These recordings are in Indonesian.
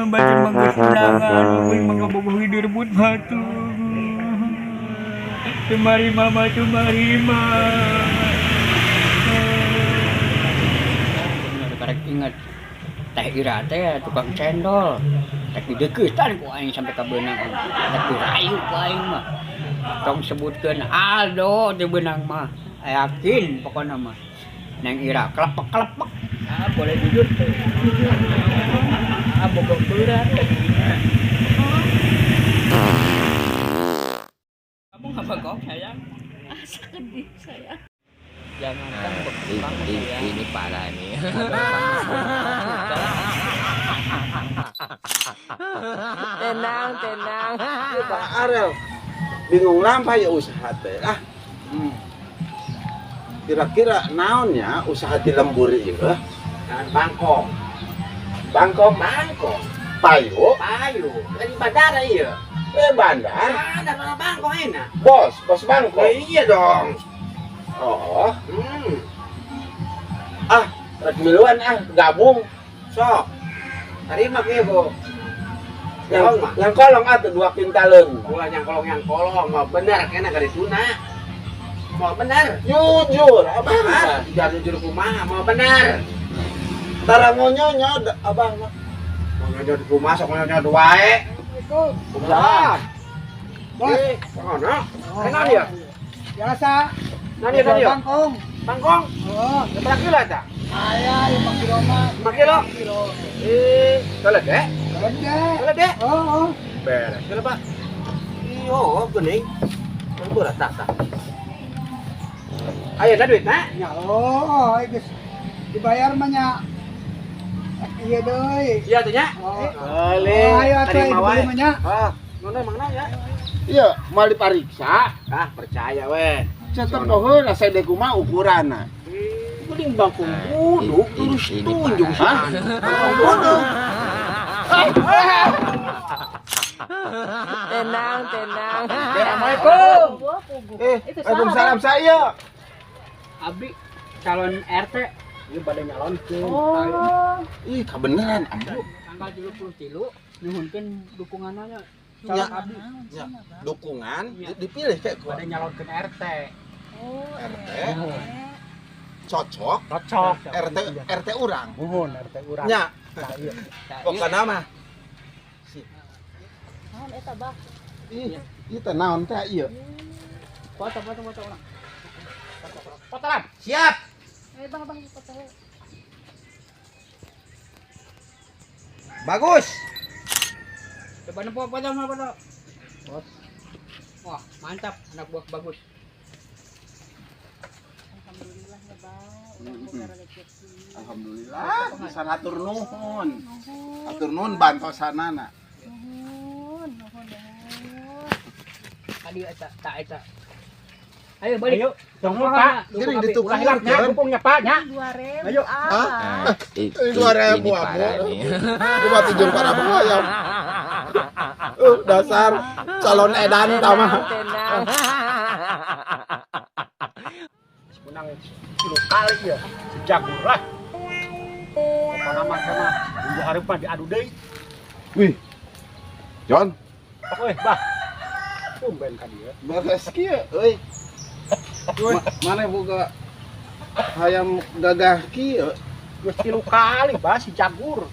batur manggulangan uy magabubuhi direbut batu. Tumari mama tumari karek ingat teh ira teh tukang cendol. Tapi deukeutan ku aing sampai ka beunang. Tapi rayu ku aing mah. Tong sebutkeun Aldo teh beunang mah. Yakin pokona mah. Neng ira kelepek-kelepek. Ah boleh jujur tuh. Ah boga berat tadinya. Kamu apa kok sayang? Sedih saya. Jangan kan Ini parah nih. Tenang. Pak Arel bingung lampa ya usaha teh kira-kira naonnya usaha di lembur ieu bangkong payu Dari bandara iya. bandar Ada bangkong enak. bos bangkong Iya dong. oh rek miluan gabung Sok. Terima ke Bu. yang kolong atuh 2 kintalun Bukan yang kolong mau benar kena dari tuna. Mau benar. jujur abang Jangan jujur kumaha mau benar. tara ngonyonyo abang mah Mau nyodot kumaha sok nyodot wae. Kumaha? Bos. Mana? Kena dia. Biasa. Nani tadi ya? Bangkong. Bangkong. Oh, Berapa kilo aja? saya 5 kilo mah. 5 kilo. Kalau deh. Gede. Kalau deh. Oh. Beres. Kalau Pak. Iyo, gening. Yang berat tak. Ayo ada duit, nak? Ya oh, geus dibayar mah nya. Iya deui. Iya tuh, nya. Oh. Boleh. Oh, ayo atuh Terima dibeli wae. mah nya. Ah, mana emang nanya? iya mau dipariksa Ah, percaya weh. cetok heula sede kumaha ukuranna Mending bangkung duduk terus Ini tunjuk parah. sana. Tenang. Assalamualaikum. Waalaikumsalam saya Abdi calon RT ieu pada nyalon ke ih kebenaran ambu tanggal 33 nyuhunkeun dukunganna nya Ya. calon abdi dukungan dipilih kayak pada nyalonkeun RT. RT cocok Cocok. RT urang Nuhun RT urang. nya pokoknya mah Naon eta bah? ih teh naon teh ieu Foto urang. Fotolan. Siap. Bang foto. Bagus. Coba nempo foto. Wah, mantap anak buah bagus. Alhamdulillah ya bang. Udah boga rezeki. alhamdulillah bisa atur nuhun bantosanana Nuhun. Tadi eta. Ayo balik. Ayo, tunggu, Pak. Gini ditukar, kan? Dukungnya Pak nya. 2000. Ayo. Ini 2000 parah abu. nih. Cuma tujung para ayam dasar calon edan tama Tenang. Menang kilo kali ya. Sejagur lah. Apa nama sama? Minggu harapan diadu deui. wih John Oke, Bah. Tumben ka dia. beres kieu euy mana boga hayam gagah kieu Geus 3 kali Bah si Jagur.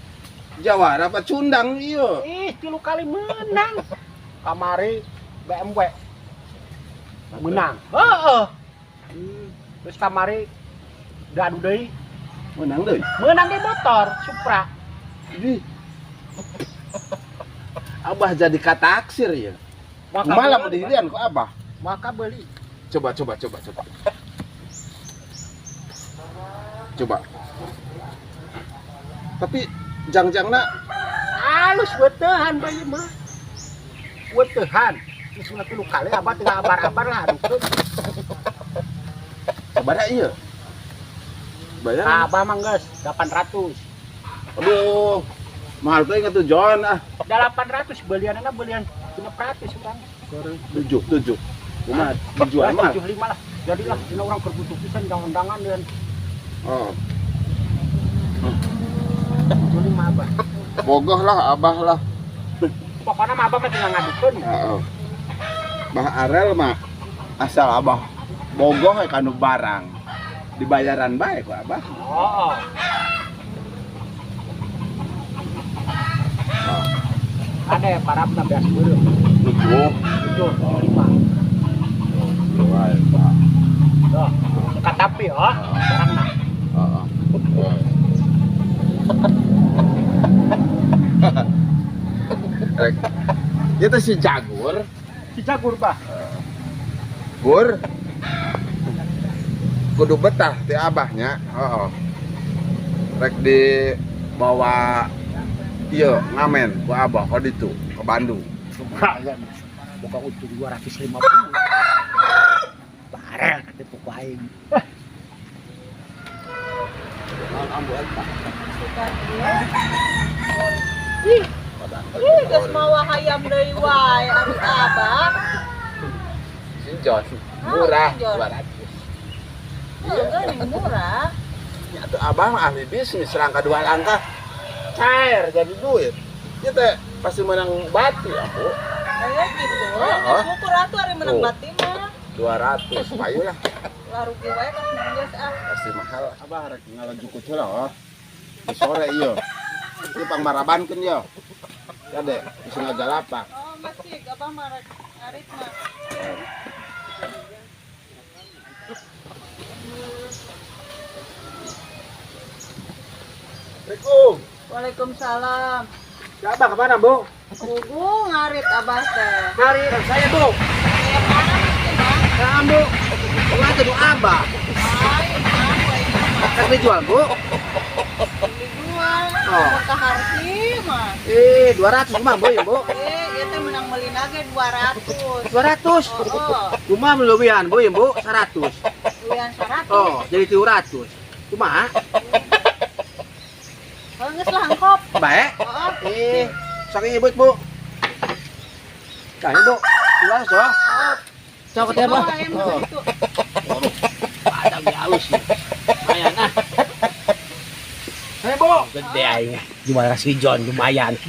jawara apa cundang ieu 3 kali menang. Kamari BMW menang. Heeh. Terus kamari diadu deui menang deui menang di motor Supra. di abah jadi kataksir ya Maka malam beli, dihilian kok abah Maka beli. coba tapi jangjangna Halus weutehan bayi mah. Weutehan. Geus 3 kali abah tinggal abar-abar lah aduh. sabaraha ieu bayar Abah mah geus 800. aduh mahal teh tuh John ah 800 belianana belian 500 urang. 7 kumaha dijual mah 75 lah. Jadilah dina urang keur butuh pisan jang undangan dan oh 75 abah. Bogoh lah abah lah. Pokoknya mah abah mah tinggal ngadukeun. Heeh. Bah Arel mah asal abah bogoh ya kanu barang. Dibayaran bae ku abah. Oh. Ada yang parapna beas beureum. Betul. Itu 5. Bae, Pak. Tuh, dekat tapi ya, barangna. Heeh. Rek. Itu si Jagur. Si Jagur, Pak. Gur. Kudu betah ti abahnya. Heeh. Rek dibawa ieu ngamen ku abah ka ditu ke Bandung. Lumayan. Buka utuh 250. Bareng atuh tuh aing. Geus mawa hayam deui wae ari abah. Si John murah Si John. 200. Heeh, murah. Ya tuh abah mah ahli bisnis rangka 2 langkah cair jadi duit. Dia teh pasti menang bati aku. Aya gitu. Heeh. Ukur atuh ari menang Tuh. bati mah. 200 payu lah Lah rugi wae kas nanggeus pasti mahal. Abah rek ngalajukut heula. Di sore ieu. Ieu pangmarabankeun ieu. Ya deh, bisa ngagalapak. Oh, masih abah mah rek arit mah. Assalamualaikum. Waalaikumsalam. Abah kemana, Bu? Bubu ngarit abah teh. Mari saya, Bu. Saya mana sih, Bang? Nah, Bu. Kemana tuh abah? Ayo, Bang, baik mah. Kan dijual, Bu. Dijual. Oh. Maka harti mah. 200 mah, Bu, ya, Bu. Ieu teh menang meulina ge 200. 200. Oh, Cuma melebihan, Bu, ya, Bu, 100. luyan 100. Oh, jadi 300. Cuma, Oh, geus langkop. baik. Heeh. Saking ibut, Bu. Nah, Bu. 200, so. Oh. Cok, teh, Bu. Oh, ayam begitu. Ada halus nih. Lumayan, ah. Hei, Bu. Gede aing. Jual si John, lumayan.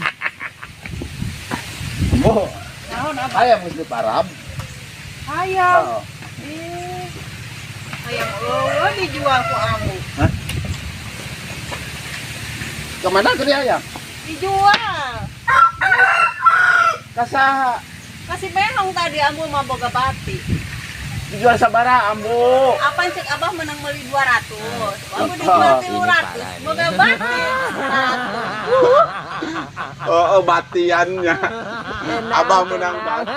Oh, Naon abah? ayam mesti parab. Ayam. Oh. Ayam eueuh dijual ku ambu. Kemana ke dia ayam? Dijual. Kasaha Kasih menong tadi ambu mah boga bati. dijual sabara ambu. Apa cek abah menang meuli 200. Ambu Oh, dijual ini 300. parah nih. Boga bati. 100. Oh, batiannya. Abah menang bati.